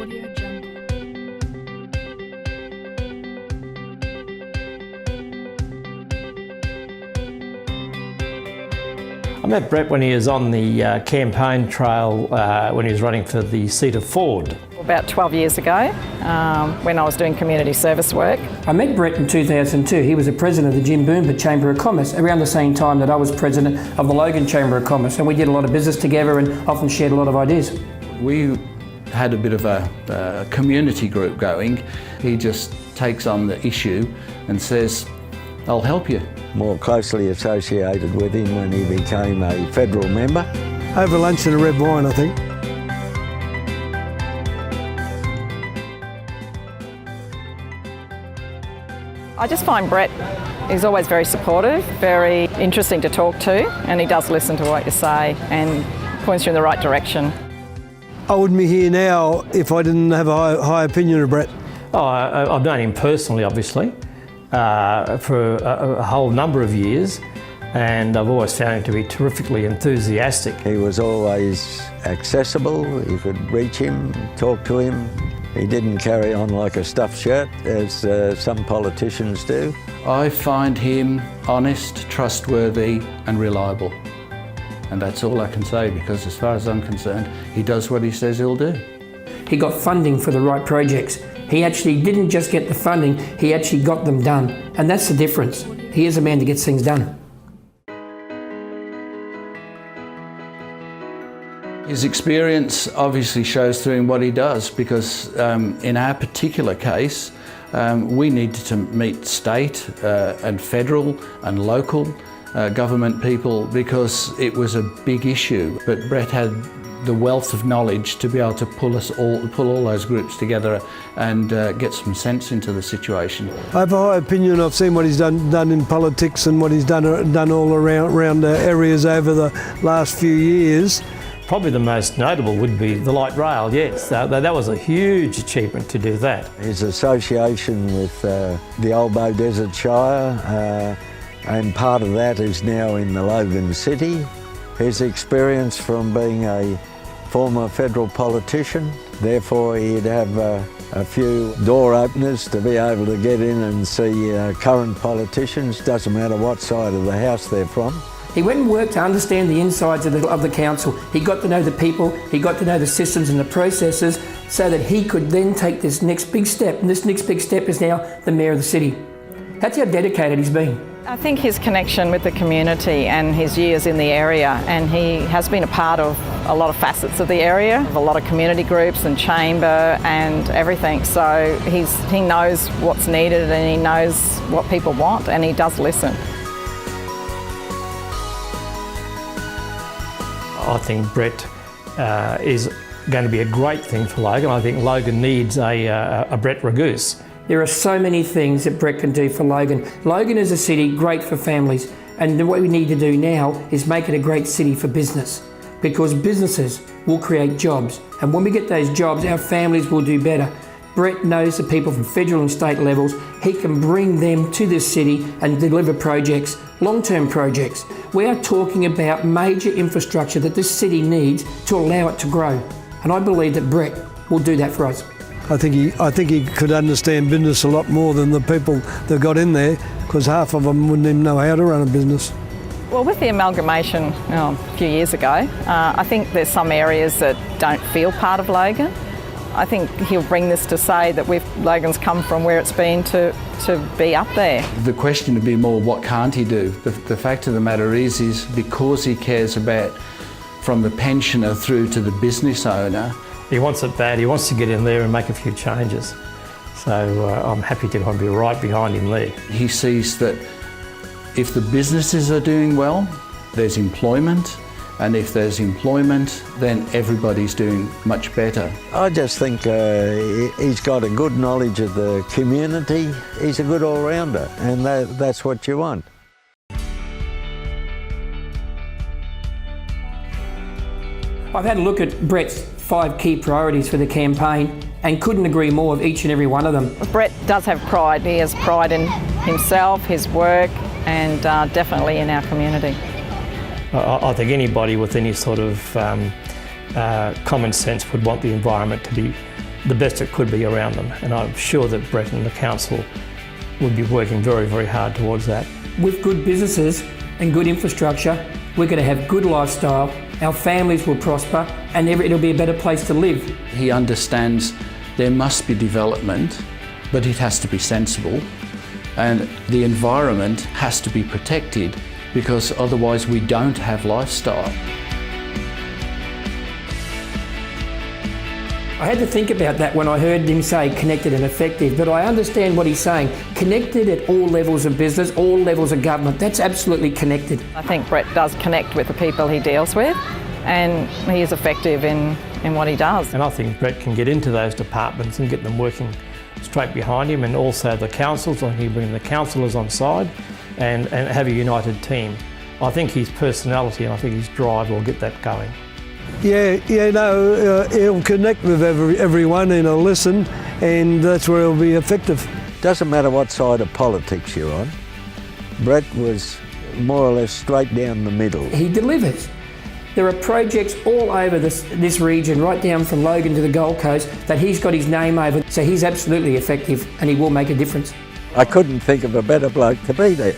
I met Brett when he was on the campaign trail when he was running for the seat of Ford. About 12 years ago, when I was doing community service work. I met Brett in 2002. He was the president of the Jim Boomba Chamber of Commerce around the same time that I was president of the Logan Chamber of Commerce, and we did a lot of business together and often shared a lot of ideas. We had a bit of a community group going. He just takes on the issue and says, "I'll help you." More closely associated with him when he became a federal member. Over lunch and a red wine, I think. I just find Brett is always very supportive, very interesting to talk to, and he does listen to what you say and points you in the right direction. I wouldn't be here now if I didn't have a high opinion of Brett. Oh, I've known him personally, obviously, for a whole number of years, and I've always found him to be terrifically enthusiastic. He was always accessible. You could reach him, talk to him. He didn't carry on like a stuffed shirt, as some politicians do. I find him honest, trustworthy and reliable. And that's all I can say, because as far as I'm concerned, he does what he says he'll do. He got funding for the right projects. He actually didn't just get the funding, he actually got them done. And that's the difference. He is a man that gets things done. His experience obviously shows through in what he does, because in our particular case, we needed to meet state and federal and local government people because it was a big issue. But Brett had the wealth of knowledge to be able to pull all those groups together and get some sense into the situation. I have a high opinion. I've seen what he's done in politics and what he's done all around areas over the last few years. Probably the most notable would be the light rail, yes. That was a huge achievement to do that. His association with the Albo Desert Shire, and part of that is now in the Logan City. His experience from being a former federal politician, therefore he'd have a few door openers to be able to get in and see current politicians, doesn't matter what side of the house they're from. He went and worked to understand the insides of the council. He got to know the people, he got to know the systems and the processes so that he could then take this next big step. And this next big step is now the Mayor of the city. That's how dedicated he's been. I think his connection with the community and his years in the area, and he has been a part of a lot of facets of the area, a lot of community groups and chamber and everything. So he knows what's needed and he knows what people want, and he does listen. I think Brett is going to be a great thing for Logan. I think Logan needs a Brett Raguse. There are so many things that Brett can do for Logan. Logan is a city great for families, and what we need to do now is make it a great city for business, because businesses will create jobs, and when we get those jobs, our families will do better. Brett knows the people from federal and state levels. He can bring them to this city and deliver projects, long-term projects. We are talking about major infrastructure that this city needs to allow it to grow, and I believe that Brett will do that for us. I think he could understand business a lot more than the people that got in there, because half of them wouldn't even know how to run a business. Well, with the amalgamation a few years ago, I think there's some areas that don't feel part of Logan. I think he'll bring this to say that Logan's come from where it's been to be up there. The question would be more, what can't he do? The fact of the matter is because he cares about, from the pensioner through to the business owner. He wants it bad. He wants to get in there and make a few changes. So I'm happy to be right behind him there. He sees that if the businesses are doing well, there's employment, and if there's employment, then everybody's doing much better. I just think he's got a good knowledge of the community. He's a good all-rounder, and that's what you want. I've had a look at Brett's 5 key priorities for the campaign and couldn't agree more with each and every one of them. Brett does have pride. He has pride in himself, his work, and definitely in our community. I think anybody with any sort of common sense would want the environment to be the best it could be around them. And I'm sure that Brett and the council would be working very, very hard towards that. With good businesses and good infrastructure, we're going to have good lifestyle, our families will prosper, and it'll be a better place to live. He understands there must be development, but it has to be sensible, and the environment has to be protected, because otherwise we don't have lifestyle. I had to think about that when I heard him say connected and effective, but I understand what he's saying. Connected at all levels of business, all levels of government, that's absolutely connected. I think Brett does connect with the people he deals with, and he is effective in what he does. And I think Brett can get into those departments and get them working straight behind him, and also the councils, I think he bring the councillors on side and have a united team. I think his personality and I think his drive will get that going. He'll connect with everyone and he'll listen, and that's where he'll be effective. Doesn't matter what side of politics you're on, Brett was more or less straight down the middle. He delivers. There are projects all over this region, right down from Logan to the Gold Coast, that he's got his name over, so he's absolutely effective and he will make a difference. I couldn't think of a better bloke to be there.